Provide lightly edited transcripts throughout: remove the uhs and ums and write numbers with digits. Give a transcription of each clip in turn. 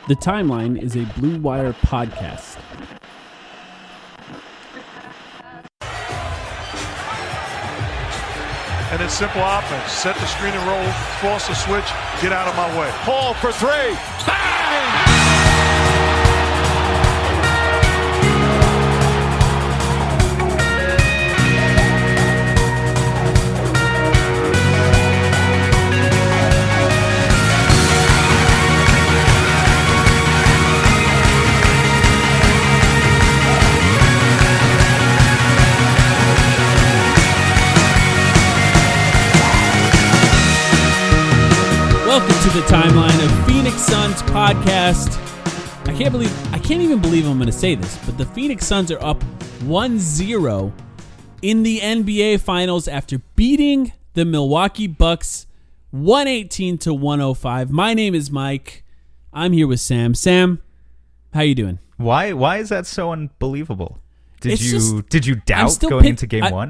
The Timeline is a Blue Wire podcast. And it's simple offense. Set the screen and roll, force the switch, get out of my way. Paul for three. Bang! Welcome to the Timeline of Phoenix Suns podcast. I can't even believe I'm going to say this, but the Phoenix Suns are up 1-0 in the NBA Finals after beating the Milwaukee Bucks 118-105. My name is Mike. I'm here with Sam. Sam, how you doing? Why is that so unbelievable? Did you doubt still going into game one?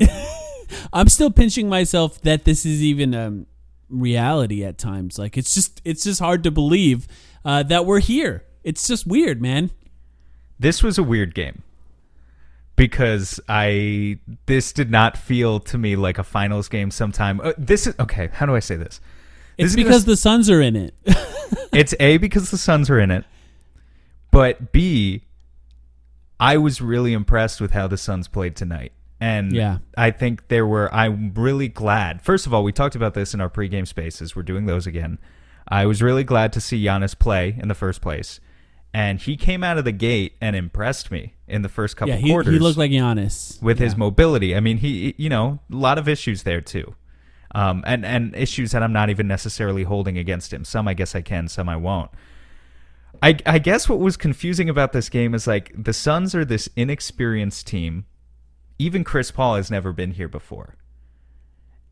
I'm still pinching myself that this is even reality at times. Like it's just hard to believe that we're here. It's just weird, man. This was a weird game because this did not feel to me like a finals game sometime. This is okay. How do I say this? It's because the Suns are in it. It's A, because the Suns are in it, but B, I was really impressed with how the Suns played tonight. And yeah. I think I'm really glad. First of all, we talked about this in our pregame spaces. We're doing those again. I was really glad to see Giannis play in the first place. And he came out of the gate and impressed me in the first couple quarters. He looked like Giannis. With his mobility. I mean, he a lot of issues there too. And issues that I'm not even necessarily holding against him. Some I guess I can, some I won't. I guess what was confusing about this game is like the Suns are this inexperienced team. Even Chris Paul has never been here before.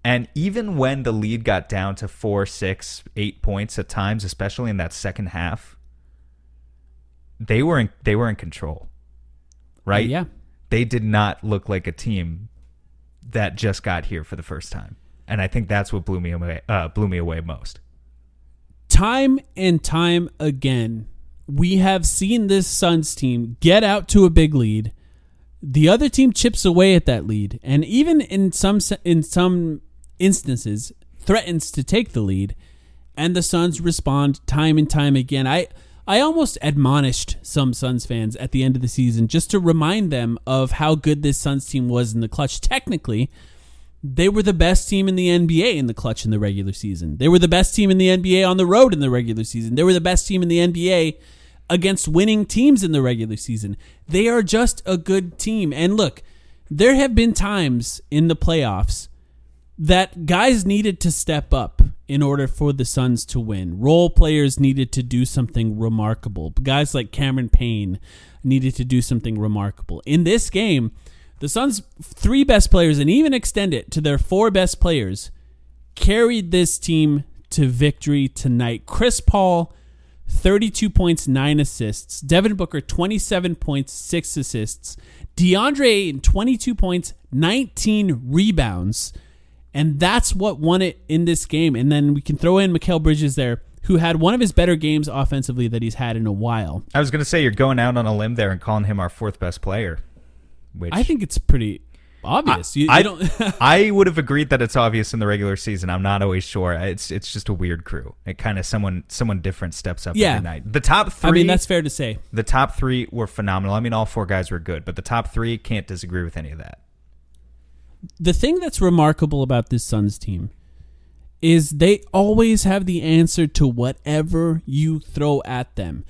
And even when the lead got down to 4, 6, 8 points at times, especially in that second half, they were in control. Right? Yeah. They did not look like a team that just got here for the first time. And I think that's what blew me away most. Time and time again, we have seen this Suns team get out to a big lead. The other team chips away at that lead, and even in some instances threatens to take the lead, and the Suns respond time and time again. I almost admonished some Suns fans at the end of the season just to remind them of how good this Suns team was in the clutch. Technically, they were the best team in the NBA in the clutch in the regular season. They were the best team in the NBA on the road in the regular season. They were the best team in the NBA against winning teams in the regular season. They are just a good team. And look, there have been times in the playoffs that guys needed to step up in order for the Suns to win. Role players needed to do something remarkable. Guys like Cameron Payne needed to do something remarkable. In this game, the Suns' 3 best players, and even extend it to their 4 best players, carried this team to victory tonight. Chris Paul, 32 points, 9 assists. Devin Booker, 27 points, 6 assists. DeAndre Ayton, 22 points, 19 rebounds. And that's what won it in this game. And then we can throw in Mikal Bridges there, who had one of his better games offensively that he's had in a while. I was going to say, you're going out on a limb there and calling him our 4th best player. Which I think it's pretty obvious. I would have agreed that it's obvious in the regular season. I'm not always sure. It's just a weird crew. It kind of someone different steps up every night. The top 3. I mean, that's fair to say. The top 3 were phenomenal. I mean, all 4 guys were good, but the top 3 can't disagree with any of that. The thing that's remarkable about this Suns team is they always have the answer to whatever you throw at them.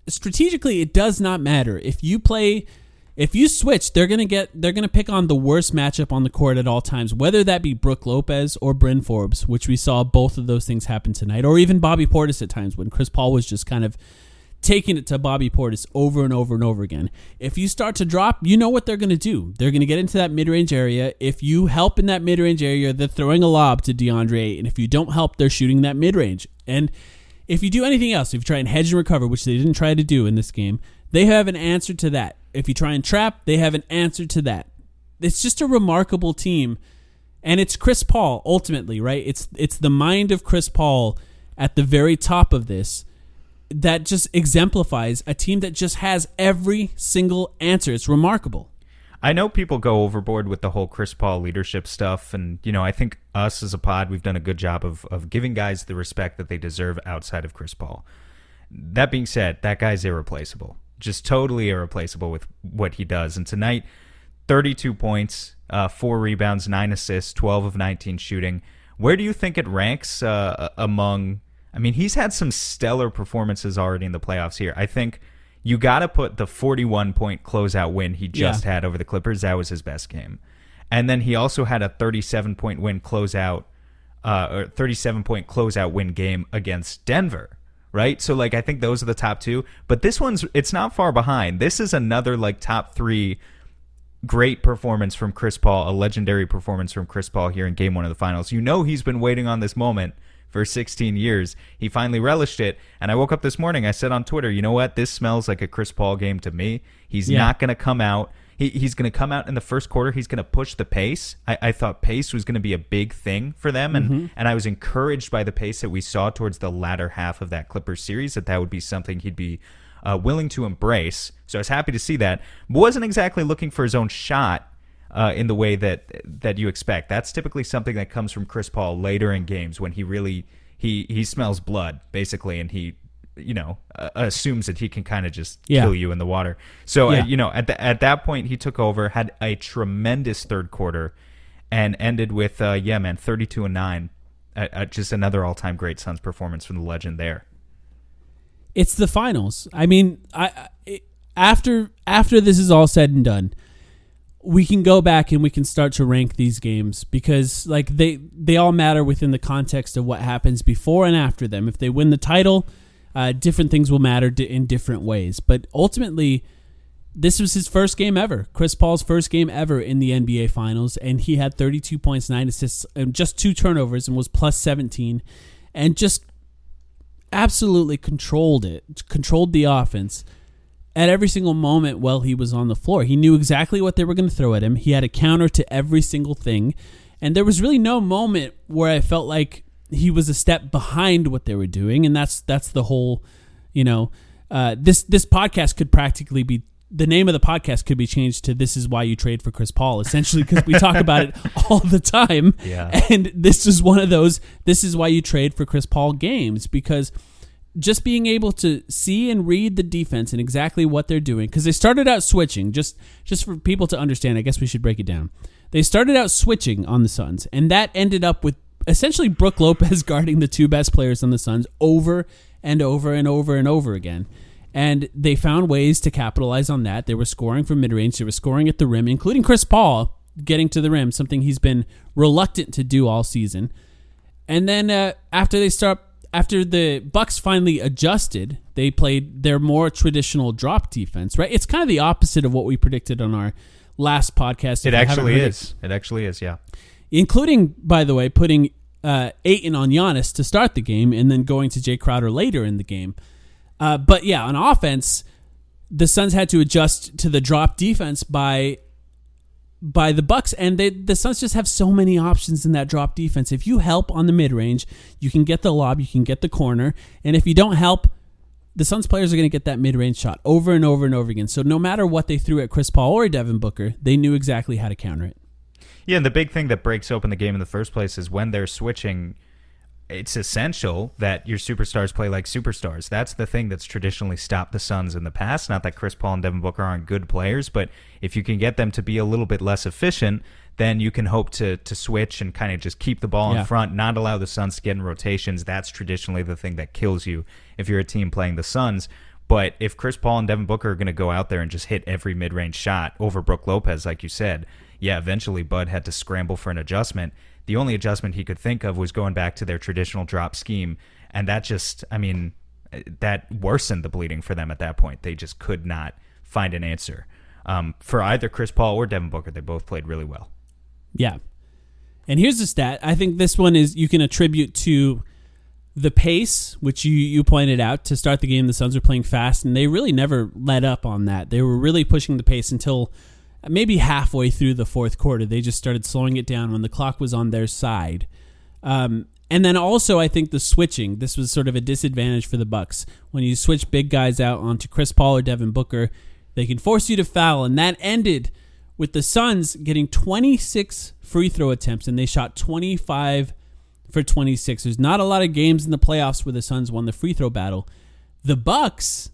Strategically, it does not matter. If you switch, they're gonna pick on the worst matchup on the court at all times, whether that be Brook Lopez or Bryn Forbes, which we saw both of those things happen tonight, or even Bobby Portis at times when Chris Paul was just kind of taking it to Bobby Portis over and over and over again. If you start to drop, you know what they're going to do. They're going to get into that mid-range area. If you help in that mid-range area, they're throwing a lob to DeAndre, and if you don't help, they're shooting that mid-range. And if you do anything else, if you try and hedge and recover, which they didn't try to do in this game, they have an answer to that. If you try and trap, they have an answer to that. It's just a remarkable team, and it's Chris Paul ultimately, right? It's the mind of Chris Paul at the very top of this. that just exemplifies a team that just has every single answer. It's remarkable. I know people go overboard with the whole Chris Paul leadership stuff, and I think us as a pod, we've done a good job of giving guys the respect that they deserve outside of Chris Paul. That being said, that guy's irreplaceable, just totally irreplaceable with what he does. And tonight, 32 points, 4 rebounds, 9 assists, 12 of 19 shooting. Where do you think it ranks among? I mean, he's had some stellar performances already in the playoffs here. I think you got to put the 41-point closeout win he just had over the Clippers. That was his best game. And then he also had a 37-point win closeout, or 37-point closeout win game against Denver, right? So, I think those are the top 2. But this it's not far behind. This is another, top 3 great performance from Chris Paul, a legendary performance from Chris Paul here in Game 1 of the Finals. He's been waiting on this moment for 16 years. He finally relished it. And I woke up this morning, I said on Twitter, you know what? This smells like a Chris Paul game to me. He's not going to come out. He's going to come out in the first quarter. He's going to push the pace. I thought pace was going to be a big thing for them. And I was encouraged by the pace that we saw towards the latter half of that Clippers series, that would be something he'd be willing to embrace. So I was happy to see that. Wasn't exactly looking for his own shot in the way that you expect. That's typically something that comes from Chris Paul later in games when he really he smells blood basically, and he assumes that he can kind of just kill you in the water. So at that point he took over, had a tremendous third quarter, and ended with 32-9. Just another all-time great Suns performance from the legend there. It's the finals. I mean, after this is all said and done, we can go back and we can start to rank these games because they all matter within the context of what happens before and after them. If they win the title, different things will matter in different ways. But ultimately, this was his first game ever, Chris Paul's first game ever in the NBA Finals, and he had 32 points, 9 assists, and just 2 turnovers, and was plus 17, and just absolutely controlled the offense at every single moment while he was on the floor. He knew exactly what they were going to throw at him. He had a counter to every single thing. And there was really no moment where I felt like he was a step behind what they were doing. And that's the whole, this podcast could practically be, the name of the podcast could be changed to "This is why you trade for Chris Paul," essentially, because we talk about it all the time. Yeah. And this is one of those, this is why you trade for Chris Paul games, because just being able to see and read the defense and exactly what they're doing, because they started out switching, just for people to understand, I guess we should break it down. They started out switching on the Suns, and that ended up with essentially Brook Lopez guarding the 2 best players on the Suns over and over and over and over again. And they found ways to capitalize on that. They were scoring from mid-range. They were scoring at the rim, including Chris Paul getting to the rim, something he's been reluctant to do all season. And then after the Bucks finally adjusted, they played their more traditional drop defense, right? It's kind of the opposite of what we predicted on our last podcast. It actually is. It actually is, yeah. Including, by the way, putting Ayton on Giannis to start the game and then going to Jay Crowder later in the game. But yeah, on offense, the Suns had to adjust to the drop defense by the Bucks, and the Suns just have so many options in that drop defense. If you help on the mid-range, you can get the lob, you can get the corner, and if you don't help, the Suns players are going to get that mid-range shot over and over and over again. So no matter what they threw at Chris Paul or Devin Booker, they knew exactly how to counter it. Yeah, and the big thing that breaks open the game in the first place is when they're switching, it's essential that your superstars play like superstars. That's the thing that's traditionally stopped the Suns in the past. Not that Chris Paul and Devin Booker aren't good players, but if you can get them to be a little bit less efficient, then you can hope to switch and kind of just keep the ball in front, not allow the Suns to get in rotations. That's traditionally the thing that kills you if you're a team playing the Suns. But if Chris Paul and Devin Booker are going to go out there and just hit every mid-range shot over Brook Lopez, like you said, eventually Bud had to scramble for an adjustment. The only adjustment he could think of was going back to their traditional drop scheme, and that just, that worsened the bleeding for them at that point. They just could not find an answer. For either Chris Paul or Devin Booker, they both played really well. Yeah. And here's the stat. I think this one is you can attribute to the pace, which you pointed out. To start the game, the Suns were playing fast, and they really never let up on that. They were really pushing the pace until maybe halfway through the fourth quarter. They just started slowing it down when the clock was on their side. And And then also, I think the switching, this was sort of a disadvantage for the Bucks. When you switch big guys out onto Chris Paul or Devin Booker, they can force you to foul, and that ended with the Suns getting 26 free throw attempts, and they shot 25 for 26. There's not a lot of games in the playoffs where the Suns won the free throw battle. The Bucks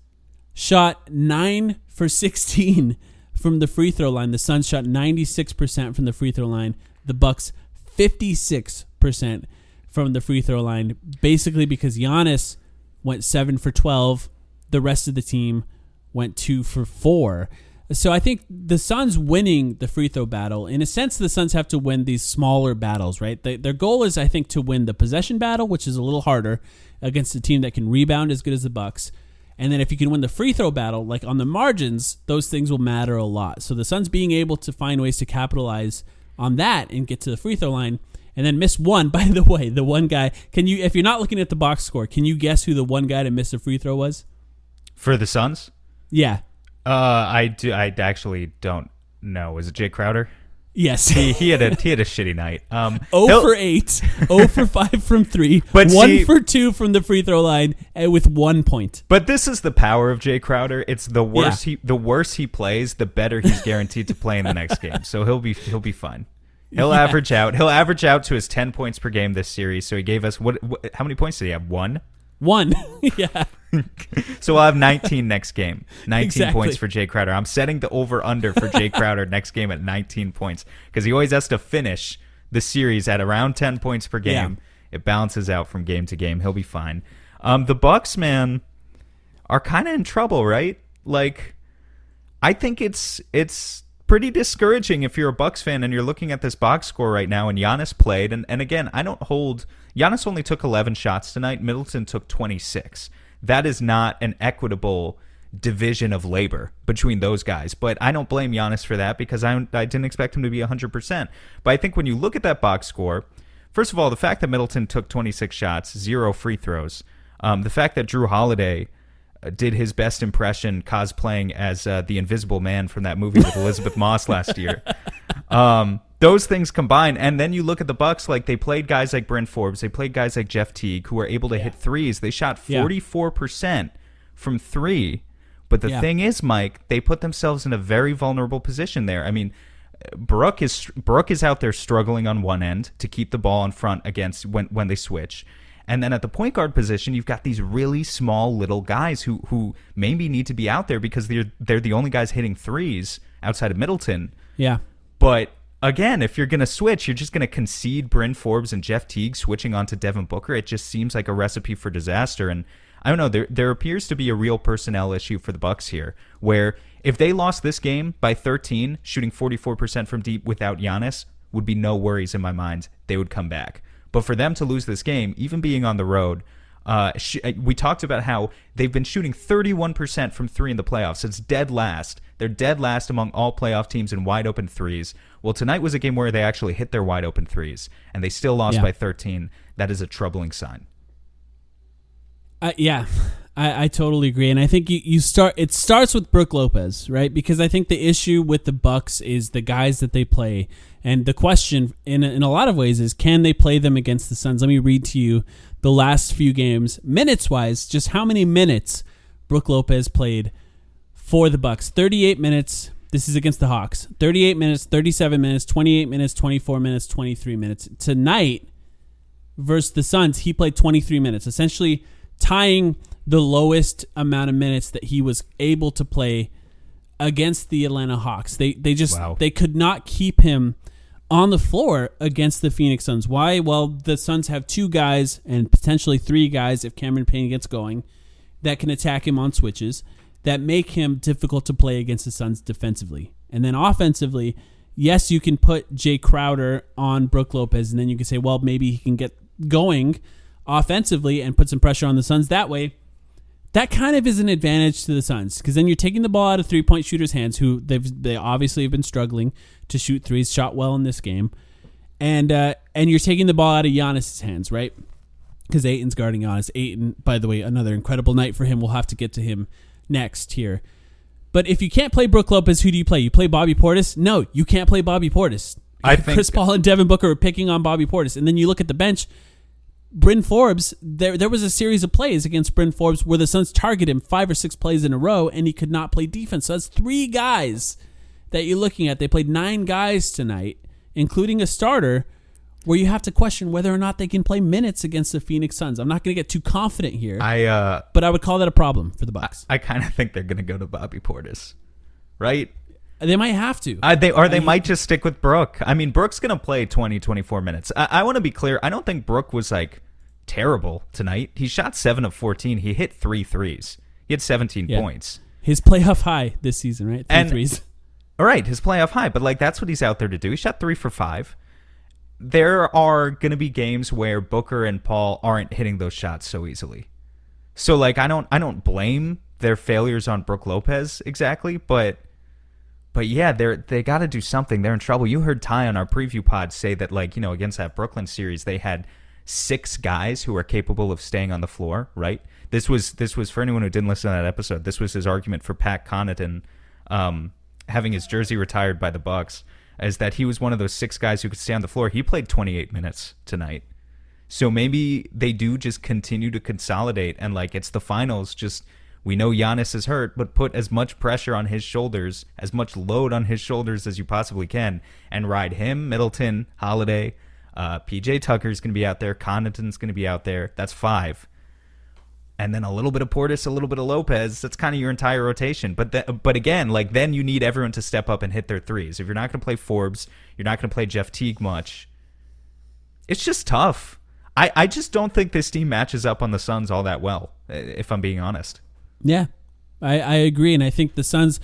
shot 9 for 16 from the free throw line. The Suns shot 96% from the free throw line. The Bucks 56% from the free throw line, basically because Giannis went 7 for 12. The rest of the team went 2 for 4. So I think the Suns winning the free throw battle, in a sense, the Suns have to win these smaller battles, right? Their goal is, I think, to win the possession battle, which is a little harder against a team that can rebound as good as the Bucks. And then if you can win the free throw battle, like on the margins, those things will matter a lot. So the Suns being able to find ways to capitalize on that and get to the free throw line, and then miss one. By the way, the one guy, if you're not looking at the box score, can you guess who the one guy to miss a free throw was? For the Suns? Yeah. I actually don't know. Was it Jay Crowder? Yes. he had a shitty night. 0 for 8, 0 for 5 from 3, but 1 for 2 from the free throw line with 1 point. But this is the power of Jay Crowder. It's the worse the worse he plays, the better he's guaranteed to play in the next game. So he'll be fine. He'll average out to his 10 points per game this series. So he gave us how many points did he have? 1? 1. Yeah. So we'll have 19 next game. 19 Exactly. points for Jay Crowder. I'm setting the over-under for Jay Crowder next game at 19 points because he always has to finish the series at around 10 points per game. Yeah. It balances out from game to game. He'll be fine. The Bucks, man, are kind of in trouble, right? Like, I think it's pretty discouraging if you're a Bucks fan and you're looking at this box score right now and Giannis played. And again, I don't hold... Giannis only took 11 shots tonight. Middleton took 26. That is not an equitable division of labor between those guys. But I don't blame Giannis for that because I didn't expect him to be 100%. But I think when you look at that box score, first of all, the fact that Middleton took 26 shots, 0 free throws, the fact that Drew Holiday did his best impression cosplaying as the Invisible Man from that movie with Elizabeth Moss last year. Those things combine, and then you look at the Bucks, like they played guys like Bryn Forbes, they played guys like Jeff Teague, who were able to hit threes. They shot 44% from 3, but the thing is, Mike, they put themselves in a very vulnerable position there. I mean, Brooke is out there struggling on one end to keep the ball in front against when they switch. And then at the point guard position, you've got these really small little guys who maybe need to be out there because they're the only guys hitting threes outside of Middleton. Yeah. But again, if you're going to switch, you're just going to concede Bryn Forbes and Jeff Teague switching onto Devin Booker. It just seems like a recipe for disaster. And I don't know, there appears to be a real personnel issue for the Bucks here, where if they lost this game by 13, shooting 44% from deep without Giannis, would be no worries in my mind. They would come back. But for them to lose this game, even being on the road, we talked about how they've been shooting 31% from 3 in the playoffs. It's dead last. They're dead last among all playoff teams in wide open threes. Well, tonight was a game where they actually hit their wide open threes, and they still lost by 13. That is a troubling sign. I totally agree, and I think it starts with Brook Lopez, right? Because I think the issue with the Bucks is the guys that they play, and the question in a lot of ways is, can they play them against the Suns? Let me read to you the last few games, minutes wise, just how many minutes Brook Lopez played for the Bucks. 38 minutes. This is against the Hawks. 38 minutes, 37 minutes, 28 minutes, 24 minutes, 23 minutes. Tonight versus the Suns, he played 23 minutes, essentially tying the lowest amount of minutes that he was able to play against the Atlanta Hawks. They could not keep him on the floor against the Phoenix Suns. Why? Well, the Suns have 2 guys and potentially 3 guys if Cameron Payne gets going that can attack him on switches that make him difficult to play against the Suns defensively. And then offensively, yes, you can put Jay Crowder on Brook Lopez, and then you can say, well, maybe he can get going offensively and put some pressure on the Suns that way. That kind of is an advantage to the Suns because then you're taking the ball out of three-point shooters' hands, who they obviously have been struggling to shoot threes, shot well in this game, and you're taking the ball out of Giannis' hands, right? Because Ayton's guarding Giannis. Ayton, by the way, another incredible night for him. We'll have to get to him next here. But if you can't play Brook Lopez, who do you play? You play Bobby Portis? No, you can't play Bobby Portis. I think Chris Paul and Devin Booker are picking on Bobby Portis, and then you look at the bench. Bryn Forbes, there was a series of plays against Bryn Forbes where the Suns targeted him 5 or 6 plays in a row, and he could not play defense. So that's 3 guys that you're looking at. They played 9 guys tonight, including a starter, where you have to question whether or not they can play minutes against the Phoenix Suns. I'm not going to get too confident here, but I would call that a problem for the Bucks. I kind of think they're going to go to Bobby Portis, right? They might have to. They might just stick with Brook. I mean, Brook's going to play 20, 24 minutes. I want to be clear. I don't think Brook was like terrible tonight. He shot 7 of 14. He hit 3 threes. He had 17 points. His playoff high this season, right? 3 threes. All right, his playoff high. But like that's what he's out there to do. He shot 3 for 5. There are going to be games where Booker and Paul aren't hitting those shots so easily. So like I don't blame their failures on Brook Lopez exactly, but yeah, they got to do something. They're in trouble. You heard Ty on our preview pod say that, like, you know, against that Brooklyn series, they had 6 guys who are capable of staying on the floor, right? This was for anyone who didn't listen to that episode, this was his argument for Pat Connaughton having his jersey retired by the Bucks, is that he was one of those 6 guys who could stay on the floor. He played 28 minutes tonight. So maybe they do just continue to consolidate, and, like, it's the finals, just... We know Giannis is hurt, but put as much pressure on his shoulders, as much load on his shoulders as you possibly can, and ride him, Middleton, Holiday, PJ Tucker's going to be out there, Connaughton's going to be out there. That's 5. And then a little bit of Portis, a little bit of Lopez. That's kind of your entire rotation. But again, like then you need everyone to step up and hit their threes. If you're not going to play Forbes, you're not going to play Jeff Teague much. It's just tough. I just don't think this team matches up on the Suns all that well, if I'm being honest. Yeah, I agree, and I think the Suns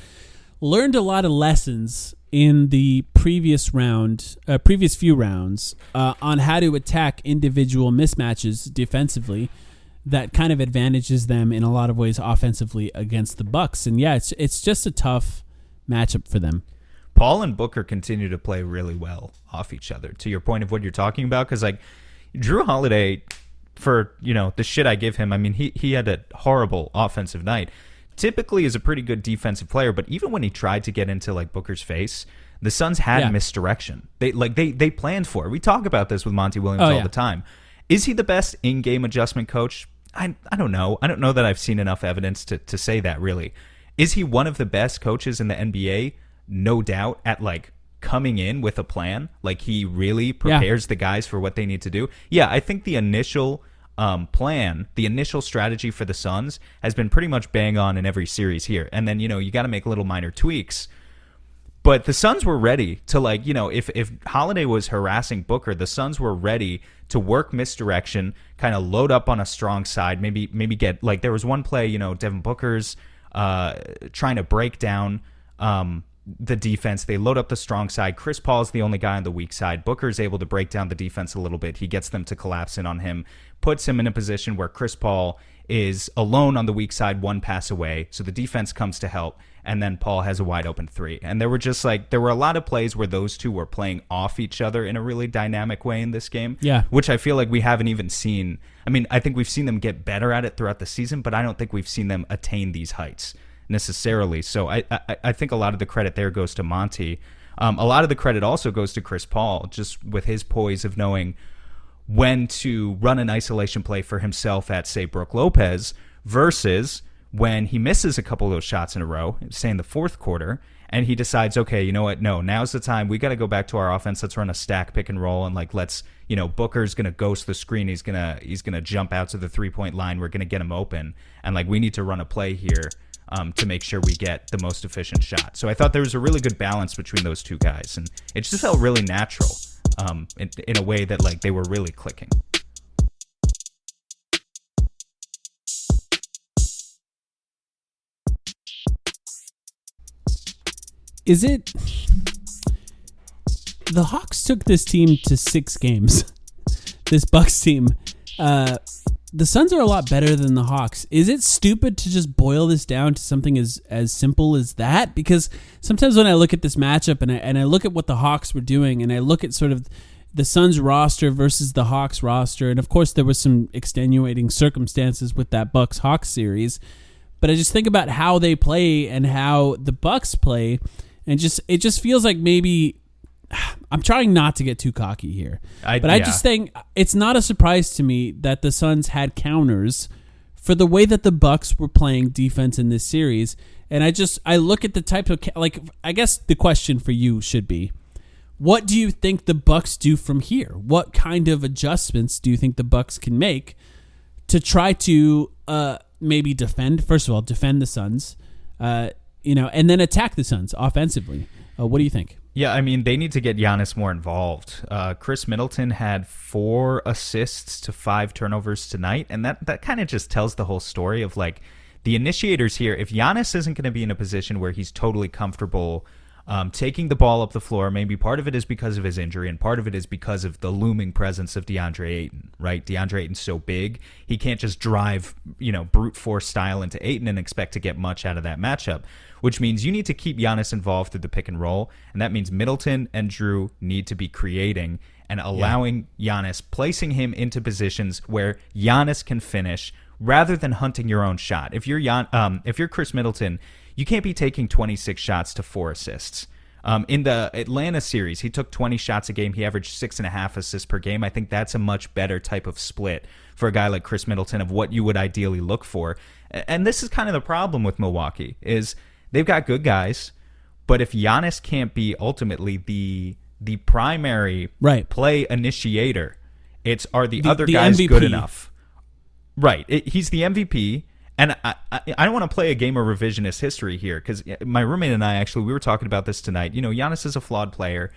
learned a lot of lessons in the previous few rounds on how to attack individual mismatches defensively that kind of advantages them in a lot of ways offensively against the Bucks. And yeah, it's just a tough matchup for them. Paul and Booker continue to play really well off each other, to your point of what you're talking about, because like Drew Holiday, for, you know, the shit I give him, I mean, he had a horrible offensive night. Typically is a pretty good defensive player, but even when he tried to get into like Booker's face, the Suns had misdirection. They planned for it. We talk about this with Monty Williams all the time. Is he the best in-game adjustment coach? I don't know. I don't know that I've seen enough evidence to say that, really. Is he one of the best coaches in the NBA? No doubt, at like coming in with a plan. Like he really prepares the guys for what they need to do. Yeah, I think the initial plan, the initial strategy for the Suns has been pretty much bang on in every series here. And then, you know, you got to make little minor tweaks. But the Suns were ready to, like, you know, if Holiday was harassing Booker, the Suns were ready to work misdirection, kind of load up on a strong side, maybe get, like, there was one play, you know, Devin Booker's trying to break down the defense. They load up the strong side. Chris Paul's the only guy on the weak side. Booker's able to break down the defense a little bit. He gets them to collapse in on him, puts him in a position where Chris Paul is alone on the weak side, 1 pass away. So the defense comes to help, and then Paul has a wide open 3. And there were a lot of plays where those two were playing off each other in a really dynamic way in this game. Yeah. Which I feel like we haven't even seen. I mean, I think we've seen them get better at it throughout the season, but I don't think we've seen them attain these heights necessarily. So I think a lot of the credit there goes to Monty. A lot of the credit also goes to Chris Paul, just with his poise of knowing when to run an isolation play for himself at, say, Brook Lopez, versus when he misses a couple of those shots in a row, say in the fourth quarter, and he decides, okay, you know what, no, now's the time. We got to go back to our offense. Let's run a stack pick and roll, and like let's, you know, Booker's going to ghost the screen. He's going to jump out to the 3-point line. We're going to get him open, and like we need to run a play here to make sure we get the most efficient shot. So I thought there was a really good balance between those two guys, and it just felt really natural in a way that like they were really clicking. Is it... The Hawks took this team to 6 games. This Bucks team. The Suns are a lot better than the Hawks. Is it stupid to just boil this down to something as simple as that? Because sometimes when I look at this matchup and I look at what the Hawks were doing, and I look at sort of the Suns roster versus the Hawks roster, and of course there was some extenuating circumstances with that Bucks-Hawks series, but I just think about how they play and how the Bucks play, and it just feels like maybe I'm trying not to get too cocky here, I yeah. just think it's not a surprise to me that the Suns had counters for the way that the Bucks were playing defense in this series. And I look at the type of, I guess the question for you should be, what do you think the Bucks do from here? What kind of adjustments do you think the Bucks can make to try to maybe defend the Suns, and then attack the Suns offensively? What do you think? Yeah, I mean, they need to get Giannis more involved. Chris Middleton had 4 assists to 5 turnovers tonight, and that kind of just tells the whole story of, like, the initiators here. If Giannis isn't going to be in a position where he's totally comfortable taking the ball up the floor, maybe part of it is because of his injury, and part of it is because of the looming presence of DeAndre Ayton, right? DeAndre Ayton's so big, he can't just drive, brute force style into Ayton and expect to get much out of that matchup, which means you need to keep Giannis involved through the pick and roll, and that means Middleton and Drew need to be creating and allowing Giannis, placing him into positions where Giannis can finish rather than hunting your own shot. If you're Chris Middleton, you can't be taking 26 shots to 4 assists. In the Atlanta series, he took 20 shots a game. He averaged 6.5 assists per game. I think that's a much better type of split for a guy like Chris Middleton of what you would ideally look for. And this is kind of the problem with Milwaukee, is they've got good guys, but if Giannis can't be ultimately the primary play initiator, are the other guys MVP. Good enough? Right. He's the MVP. And I don't want to play a game of revisionist history here, because my roommate and I, we were talking about this tonight. Giannis is a flawed player.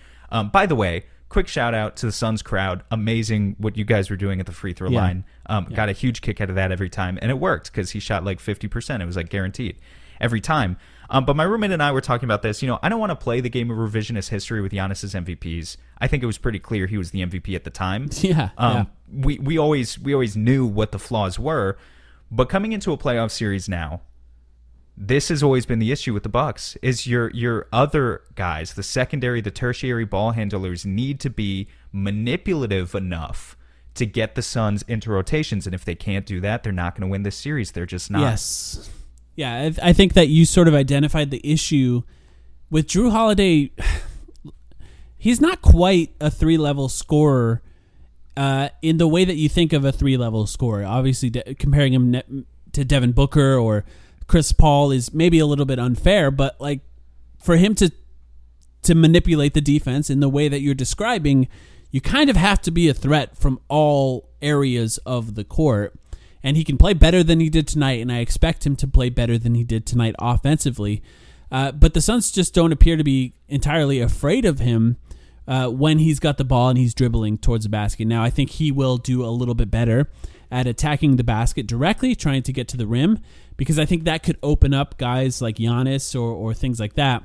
By the way, quick shout out to the Suns crowd. Amazing what you guys were doing at the free throw line. Got a huge kick out of that every time. And it worked because he shot like 50%. It was like guaranteed every time. But my roommate and I were talking about this. I don't want to play the game of revisionist history with Giannis's MVPs. I think it was pretty clear he was the MVP at the time. We always knew what the flaws were. But coming into a playoff series now, this has always been the issue with the Bucks, is your other guys, the secondary, the tertiary ball handlers, need to be manipulative enough to get the Suns into rotations. And if they can't do that, they're not going to win this series. They're just not. Yes. Yeah, I think that you sort of identified the issue with Drew Holiday. He's not quite a 3-level scorer in the way that you think of a 3-level scorer. Obviously, comparing him to Devin Booker or Chris Paul is maybe a little bit unfair, but like for him to manipulate the defense in the way that you're describing, you kind of have to be a threat from all areas of the court. And he can play better than he did tonight, and I expect him to play better than he did tonight offensively. But the Suns just don't appear to be entirely afraid of him when he's got the ball and he's dribbling towards the basket. Now, I think he will do a little bit better at attacking the basket directly, trying to get to the rim, because I think that could open up guys like Giannis or things like that.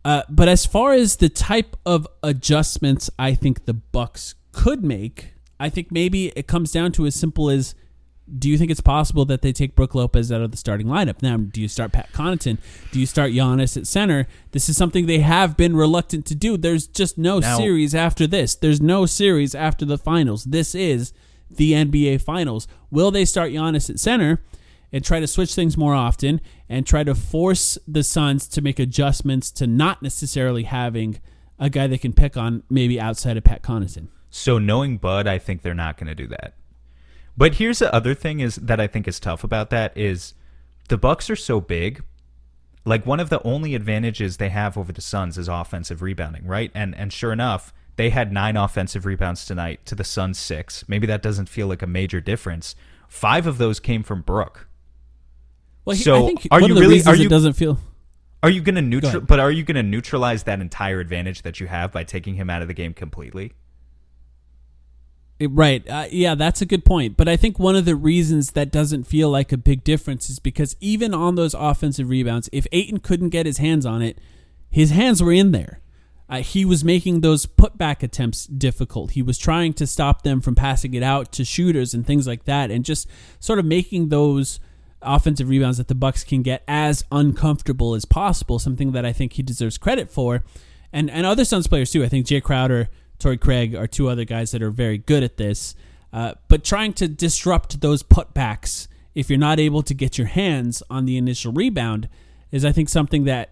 But as far as the type of adjustments I think the Bucks could make, I think maybe it comes down to as simple as, do you think it's possible that they take Brook Lopez out of the starting lineup? Now, do you start Pat Connaughton? Do you start Giannis at center? This is something they have been reluctant to do. There's just no series after this. There's no series after the finals. This is the NBA Finals. Will they start Giannis at center and try to switch things more often and try to force the Suns to make adjustments to not necessarily having a guy they can pick on maybe outside of Pat Connaughton? So knowing Bud, I think they're not going to do that. But here's the other thing is that I think is tough about that is the Bucks are so big. Like, one of the only advantages they have over the Suns is offensive rebounding, right? And sure enough, they had 9 offensive rebounds tonight to the Suns 6. Maybe that doesn't feel like a major difference. 5 of those came from Brook. Well, I think one of the reasons it doesn't feel. Are you going to neutralize that entire advantage that you have by taking him out of the game completely? Right. Yeah, that's a good point. But I think one of the reasons that doesn't feel like a big difference is because even on those offensive rebounds, if Ayton couldn't get his hands on it, his hands were in there. He was making those putback attempts difficult. He was trying to stop them from passing it out to shooters and things like that, and just sort of making those offensive rebounds that the Bucks can get as uncomfortable as possible, something that I think he deserves credit for. And other Suns players too. I think Jay Crowder, Torrey Craig are 2 other guys that are very good at this. But trying to disrupt those putbacks, if you're not able to get your hands on the initial rebound, is I think something that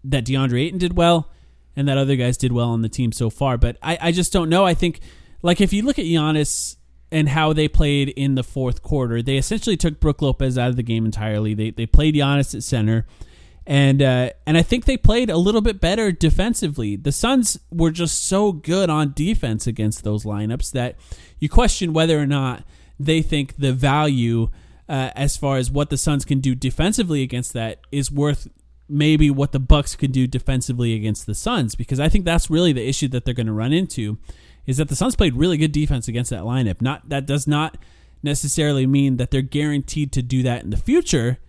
DeAndre Ayton did well, and that other guys did well on the team so far. But I just don't know. I think, like, if you look at Giannis and how they played in the fourth quarter, they essentially took Brook Lopez out of the game entirely. They played Giannis at center. And I think they played a little bit better defensively. The Suns were just so good on defense against those lineups that you question whether or not they think the value as far as what the Suns can do defensively against that is worth maybe what the Bucks could do defensively against the Suns, because I think that's really the issue that they're going to run into, is that the Suns played really good defense against that lineup. That does not necessarily mean that they're guaranteed to do that in the future.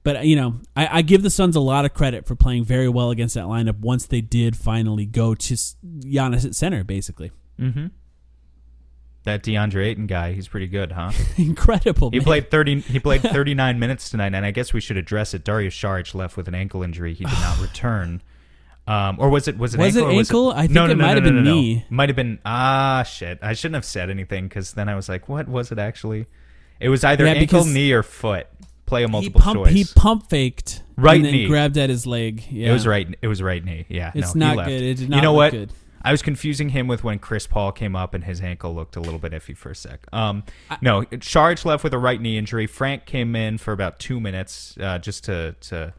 But, I give the Suns a lot of credit for playing very well against that lineup once they did finally go to Giannis at center, basically. Mm-hmm. That DeAndre Ayton guy, he's pretty good, huh? Incredible. He played 39 minutes tonight, and I guess we should address it. Dario Saric left with an ankle injury. He did not return. Or was it ankle? Was it ankle? I think it might have been knee. Might have been, shit. I shouldn't have said anything, because then I was like, what was it actually? It was either ankle, knee, or foot. Play a multiple choice. He pump faked right and then knee. Grabbed at his leg. Yeah. It was right knee. Yeah, it's no, not he left. good. It did not look good. I was confusing him with when Chris Paul came up and his ankle looked a little bit iffy for a sec. No, Saric left with a right knee injury. Frank came in for about 2 minutes just to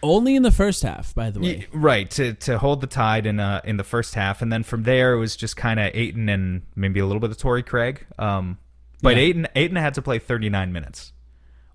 only in the first half, by the way. Right, to hold the tide in the first half, and then from there it was just kind of Ayton and maybe a little bit of Torrey Craig. But Ayton had to play 39 minutes.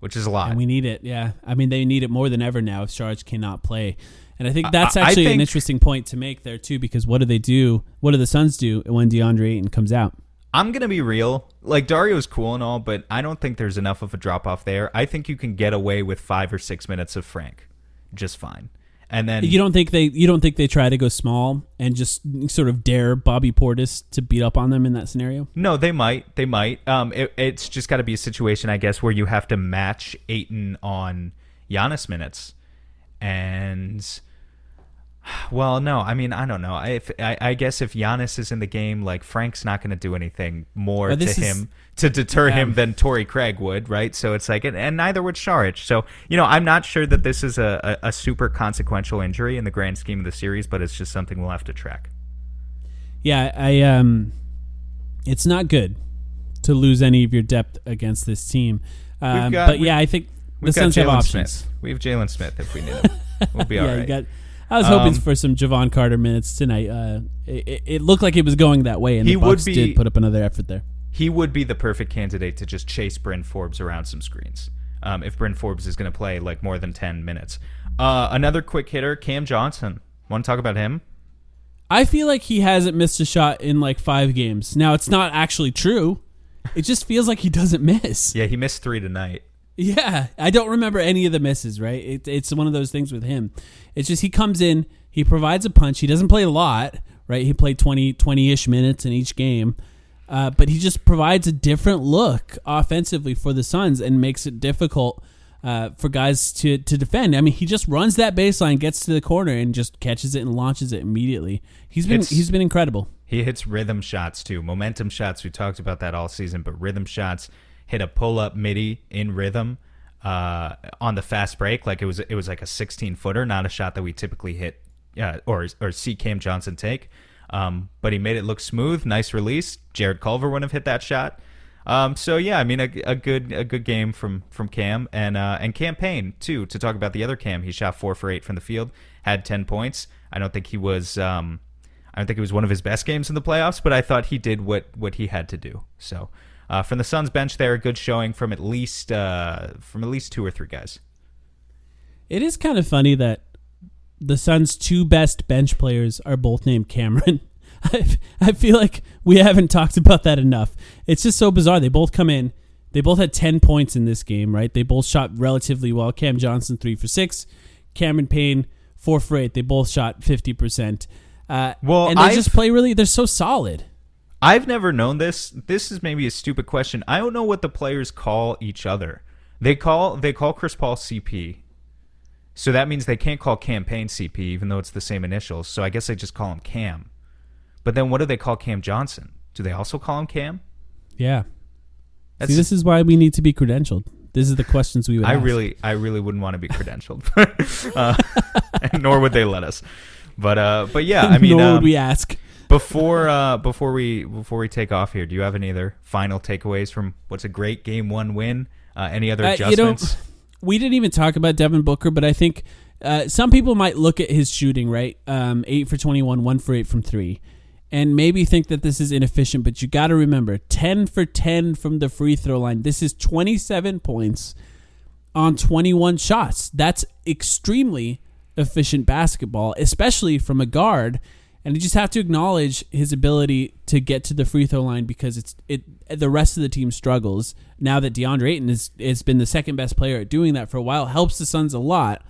Which is a lot. And we need it, yeah. I mean, they need it more than ever now if Saric cannot play. And I think that's actually an interesting point to make there, too, because what do they do? What do the Suns do when DeAndre Ayton comes out? I'm going to be real. Like, Dario's cool and all, but I don't think there's enough of a drop-off there. I think you can get away with 5 or 6 minutes of Frank just fine. And then you don't think they try to go small and just sort of dare Bobby Portis to beat up on them in that scenario? No, they might. It's just got to be a situation, I guess, where you have to match Ayton on Giannis minutes. And, well, no, I mean, I don't know. I guess if Giannis is in the game, like, Frank's not going to do anything more to him to deter him than Torrey Craig would, right? So it's like, and neither would Saric. So, I'm not sure that this is a super consequential injury in the grand scheme of the series, but it's just something we'll have to track. Yeah, it's not good to lose any of your depth against this team. I think the Suns have options. Smith. We have Jalen Smith if we need him. We'll be all right. I was hoping for some Javon Carter minutes tonight. It looked like it was going that way, and the Bucks did put up another effort there. He would be the perfect candidate to just chase Bryn Forbes around some screens if Bryn Forbes is going to play like more than 10 minutes. Another quick hitter, Cam Johnson. Want to talk about him? I feel like he hasn't missed a shot in like 5 games. Now, it's not actually true. It just feels like he doesn't miss. Yeah, he missed 3 tonight. Yeah, I don't remember any of the misses, right? It's one of those things with him. It's just he comes in, he provides a punch. He doesn't play a lot, right? He played 20-ish minutes in each game. But he just provides a different look offensively for the Suns and makes it difficult for guys to defend. I mean, he just runs that baseline, gets to the corner, and just catches it and launches it immediately. He's been incredible. He hits rhythm shots too, momentum shots. We talked about that all season, but rhythm shots. Hit a pull-up midi in rhythm on the fast break, like it was like a 16-footer, not a shot that we typically hit or see Cam Johnson take. But he made it look smooth, nice release. Jared Culver wouldn't have hit that shot. So yeah, I mean a good game from Cam and Cam Payne too. To talk about the other Cam, he shot 4 for 8 from the field, had 10 points. I don't think he was one of his best games in the playoffs, but I thought he did what he had to do. So. From the Suns bench there, a good showing from at least 2 or 3 guys. It is kind of funny that the Suns' 2 best bench players are both named Cameron. I feel like we haven't talked about that enough. It's just so bizarre. They both come in. They both had 10 points in this game, right? They both shot relatively well. Cam Johnson 3 for 6. Cameron Payne 4 for 8. They both shot 50%. And they just play really. They're so solid. I've never known this. This is maybe a stupid question. I don't know what the players call each other. They call Chris Paul CP. So that means they can't call Cam Payne CP, even though it's the same initials. So I guess they just call him Cam. But then what do they call Cam Johnson? Do they also call him Cam? Yeah. See, this is why we need to be credentialed. This is the questions we would ask. I really wouldn't want to be credentialed. Nor would they let us. But yeah, I mean, nor would we ask. Before we take off here, do you have any other final takeaways from what's a great Game 1 win? Any other adjustments? We didn't even talk about Devin Booker, but I think some people might look at his shooting, right? 8 for 21, 1 for 8 from 3, and maybe think that this is inefficient, but you got to remember, 10 for 10 from the free throw line. This is 27 points on 21 shots. That's extremely efficient basketball, especially from a guard. And you just have to acknowledge his ability to get to the free throw line because the rest of the team struggles. Now that DeAndre Ayton has been the second best player at doing that for a while, helps the Suns a lot.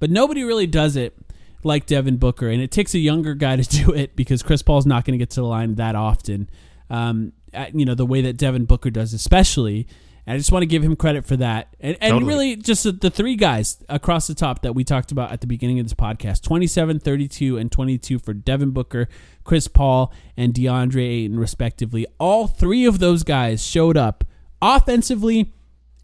But nobody really does it like Devin Booker, and it takes a younger guy to do it because Chris Paul's not going to get to the line that often. The way that Devin Booker does, especially. And I just want to give him credit for that. And Totally. Really just the three guys across the top that we talked about at the beginning of this podcast, 27, 32, and 22 for Devin Booker, Chris Paul, and DeAndre Ayton, respectively. All three of those guys showed up offensively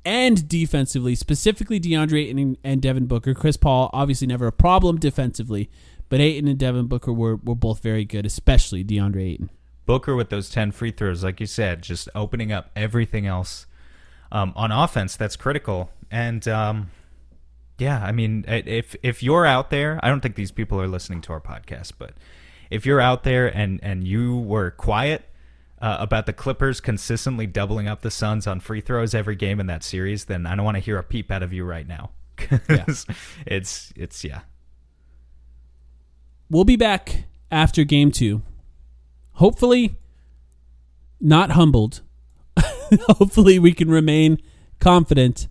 and defensively, specifically DeAndre Ayton and Devin Booker. Chris Paul, obviously never a problem defensively, but Ayton and Devin Booker were both very good, especially DeAndre Ayton. Booker with those 10 free throws, like you said, just opening up everything else. On offense, that's critical. And, I mean, if you're out there, I don't think these people are listening to our podcast, but if you're out there and you were quiet about the Clippers consistently doubling up the Suns on free throws every game in that series, then I don't want to hear a peep out of you right now. Because it's. We'll be back after Game 2. Hopefully not humbled. Hopefully we can remain confident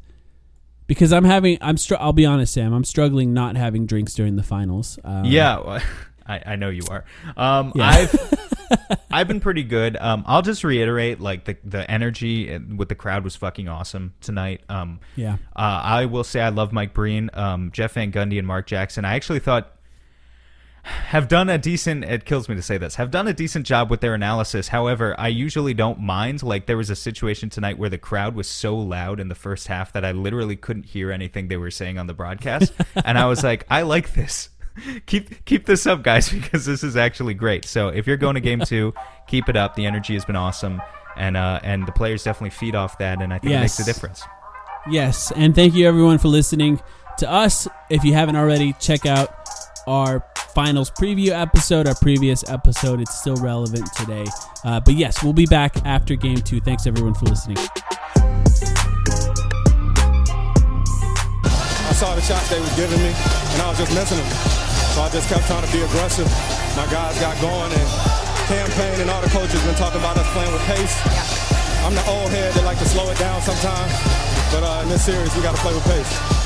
because I'll be honest, Sam, I'm struggling not having drinks during the finals. I know you are. I've been pretty good. I'll just reiterate, like the energy with the crowd was fucking awesome tonight. I will say I love Mike Breen, Jeff Van Gundy, and Mark Jackson. I actually thought have done a decent job with their analysis. However, I usually don't mind. Like, there was a situation tonight where the crowd was so loud in the first half that I literally couldn't hear anything they were saying on the broadcast. And I was like, I like this. Keep this up, guys, because this is actually great. So if you're going to Game 2, keep it up. The energy has been awesome, and the players definitely feed off that, and I think it makes a difference. Yes, and thank you everyone for listening to us. If you haven't already, check out our finals preview episode, our previous episode. It's still relevant today. But yes, we'll be back after Game 2. Thanks everyone for listening. I saw the shots they was giving me, and I was just missing them. So I just kept trying to be aggressive. My guys got going, and Campaign and all the coaches been talking about us playing with pace. I'm the old head that like to slow it down sometimes, but in this series we got to play with pace.